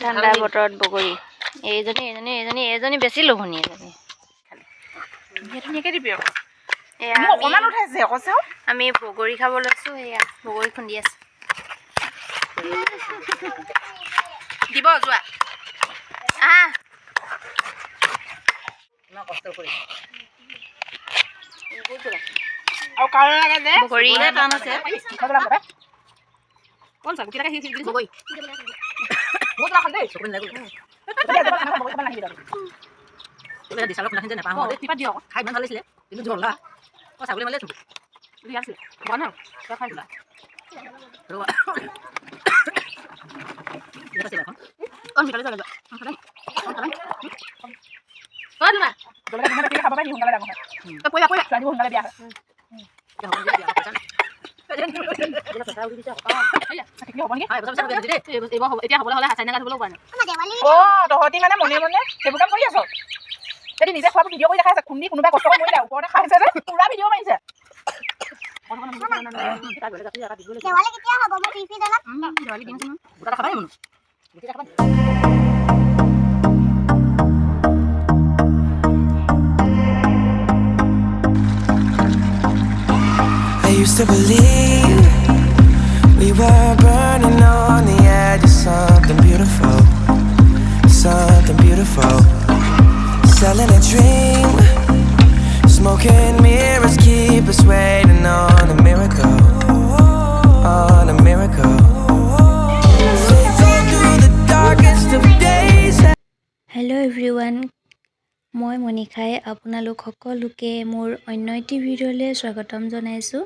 ঠাণ্ডা বতৰত বগৰী এজনী বেছি লোভনী এজনী ধুনীয়াকৈ দিবি আকৌ অকণমান উঠাইছে আকৌ চাওঁ আমি বগৰী খাব লৈছোঁ সেয়া বগৰী খুন্দি আছোঁ দিব যোৱা কষ্ট কৰি আৰু কাৰো লাগে যে বগৰী টান আছে কোন চাব কিটাকে হিল হিল বগৰী বহুত ৰাখা দেই চকুন লাগি এটা দিছালো কোনখিনি যে নাপাওঁ কিবা দিও খাই ইমান ভাল লাগিছিলে কিন্তু জ্বলা মই ছাগলী মালে থব দি আছে বনা তই খাই দিলা ৰবা এটা আছে এখন অন নিকালে যা খাই অন না জলকা দিনা কি খাব পাৰি সোনকালে ডাঙৰ হয় তই পয়া পয়া ৰাজি সোনকালে বিয়া হয় তহঁতি মানে মনে মনে সেইবোৰ কাম কৰি আছ যদি নিজে খোৱা ভিডিঅ' কৰি দেখাই আছে খুন্দি কোনোবাই কষ্ট কৰি মৰিলে ওপৰতে খাইছে যে পুৰা ভিডিঅ' মাৰিছে I used to believe we were burning on the edge of something beautiful, something beautiful. Selling a dream, smoking mirrors keep us waiting on a miracle, on a miracle. Say go through the darkest of days. Hello everyone, মই মনিকাই আপোনালোক সকলোকে মোৰ অন্য এটি ভিডিঅ'লৈ স্বাগতম জনাইছোঁ।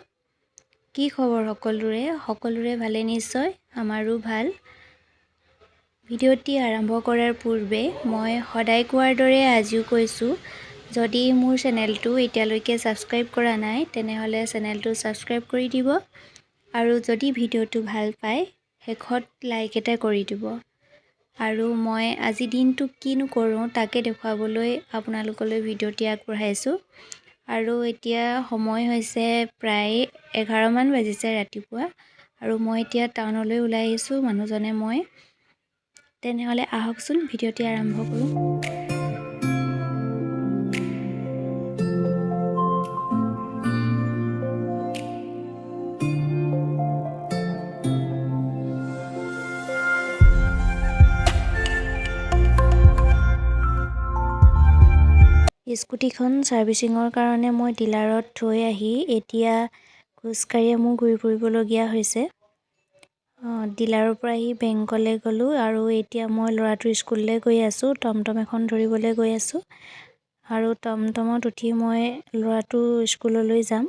কি খবৰ সকলোৰে ভালে নিশ্চয় আমাৰো ভাল। ভিডিঅ'টি আৰম্ভ কৰাৰ পূৰ্বে মই সদায় কোৱাৰ দৰে আজিও কৈছোঁ যদি মোৰ চেনেলটো এতিয়ালৈকে ছাবস্ক্ৰাইব কৰা নাই তেনেহ'লে চেনেলটো ছাবস্ক্ৰাইব কৰি দিব আৰু যদি ভিডিঅ'টো ভাল পায় শেষত লাইক এটা কৰি দিব। আৰু মই আজি দিনটো কিনো কৰোঁ তাকে দেখুৱাবলৈ আপোনালোকলৈ ভিডিঅ'টি আগবঢ়াইছোঁ আৰু এতিয়া সময় হৈছে প্ৰায় 11 মান বাজিছে ৰাতিপুৱা আৰু মই এতিয়া টাউনলৈ ওলাই আহিছোঁ মানুহজনে মই তেনেহ'লে আহকচোন ভিডিঅ'টি আৰম্ভ কৰোঁ। স্কুটিখন ছাৰ্ভিচিঙৰ কাৰণে মই ডিলাৰত থৈ আহি এতিয়া খোজকাঢ়িয়ে মোৰ ঘূৰি ফুৰিবলগীয়া হৈছে। ডিলাৰৰ পৰা আহি বেংকলৈ গ'লোঁ আৰু এতিয়া মই ল'ৰাটোৰ স্কুললৈ গৈ আছোঁ টমটম এখন ধৰিবলৈ গৈ আছোঁ আৰু টমটমত উঠি মই ল'ৰাটো স্কুললৈ যাম।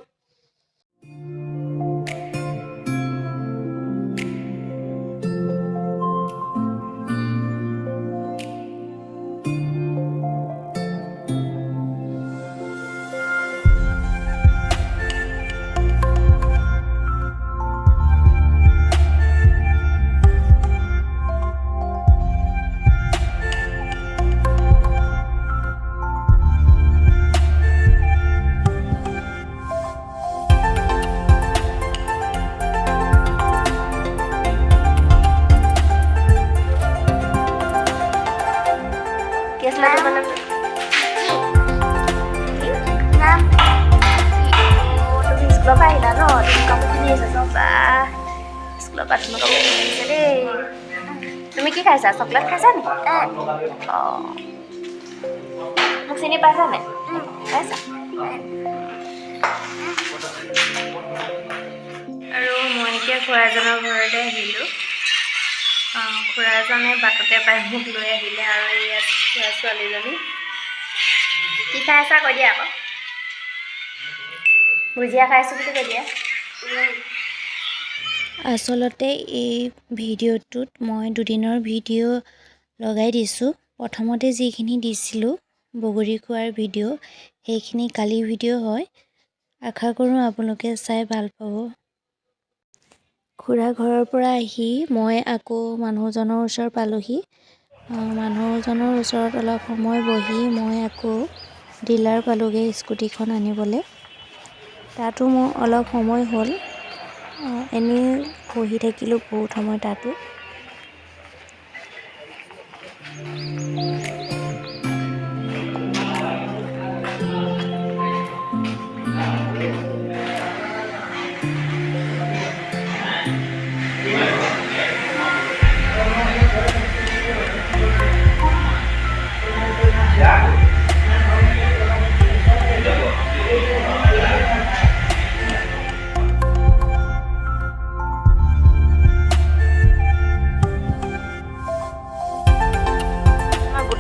তুমি কি খাইছা চকলেট খাইছা নি মোক চিনি পাইছা নে পাইছা আৰু মই এতিয়া খুৰাজনৰ ঘৰলৈ আহিলোঁ খুৰাজনে বাটতে পাই মোক লৈ আহিলে আৰু ইয়াত খুৰা ছোৱালীজনী কি খাই আছা কৈ দিয়া আকৌ ভুজিয়া খাইছোঁ বুলি কৈ দিয়া আচলতে এই ভিডিঅ'টোত মই দুদিনৰ ভিডিঅ' লগাই দিছোঁ প্ৰথমতে যিখিনি দিছিলোঁ বগৰী খোৱাৰ ভিডিঅ' সেইখিনি কালি ভিডিঅ' হয় আশা কৰোঁ আপোনালোকে চাই ভাল পাব। খুৰা ঘৰৰ পৰা আহি মই আকৌ মানুহজনৰ ওচৰ পালোহি মানুহজনৰ ওচৰত অলপ সময় বহি মই আকৌ ডিলাৰ পালোগৈ স্কুটিখন আনিবলৈ তাতো মোৰ অলপ সময় হ'ল এনেই বহি থাকিলোঁ বহুত সময় তাতো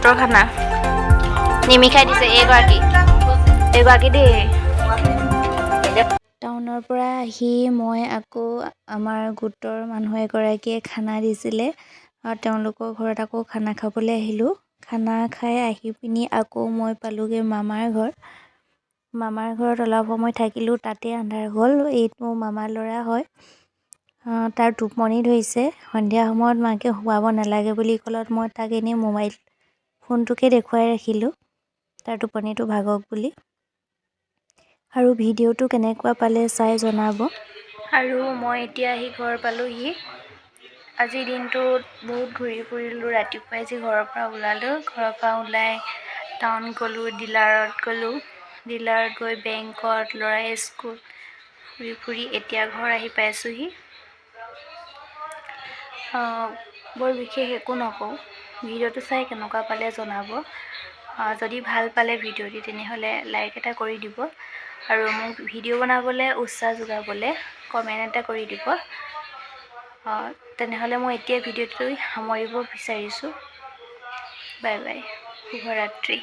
গোটৰ খানা নিমিষাই দিছে এইগৰাকী দেই। টাউনৰ পৰা আহি মই আকৌ আমাৰ গোটৰ মানুহ এগৰাকীয়ে খানা দিছিলে আৰু তেওঁলোকৰ ঘৰত আকৌ খানা খাবলৈ আহিলোঁ। খানা খাই আহি পিনি আকৌ মই পালোঁগৈ মামাৰ ঘৰ। মামাৰ ঘৰত অলপ সময় থাকিলোঁ, তাতে আন্ধাৰ হ'ল। এইটো মামাৰ ল'ৰা হয়। তাৰ টোপনি ধৰিছে। সন্ধিয়া সময়ত মাকে শুৱাব নালাগে বুলি ক'লত মই তাক এনেই মোবাইল ফোনটোকে দেখুৱাই ৰাখিলোঁ, তাৰ টোপনিটো ভাগক বুলি। আৰু ভিডিঅ'টো কেনেকুৱা পালে চাই জনাব। আৰু মই এতিয়া আহি ঘৰ পালোঁহি। আজিৰ দিনটোত বহুত ঘূৰি ফুৰিলোঁ। ৰাতিপুৱাই যি ঘৰৰ পৰা ওলালোঁ, ঘৰৰ পৰা ওলাই টাউন গ'লোঁ, ডিলাৰত গৈ বেংকত, ল'ৰাই স্কুল ফুৰি এতিয়া ঘৰ আহি পাইছোঁহি। বৰ বিশেষ একো নকওঁ। ভিডিঅ'টো চাই কেনেকুৱা পালে জনাব। যদি ভাল পালে ভিডিঅ'টি তেনেহ'লে লাইক এটা কৰি দিব আৰু মোক ভিডিঅ' বনাবলৈ উৎসাহ যোগাবলৈ কমেণ্ট এটা কৰি দিব। তেনেহ'লে মই এতিয়া ভিডিঅ'টো সামৰিব বিচাৰিছোঁ। বাই বাই, শুভৰাত্ৰি।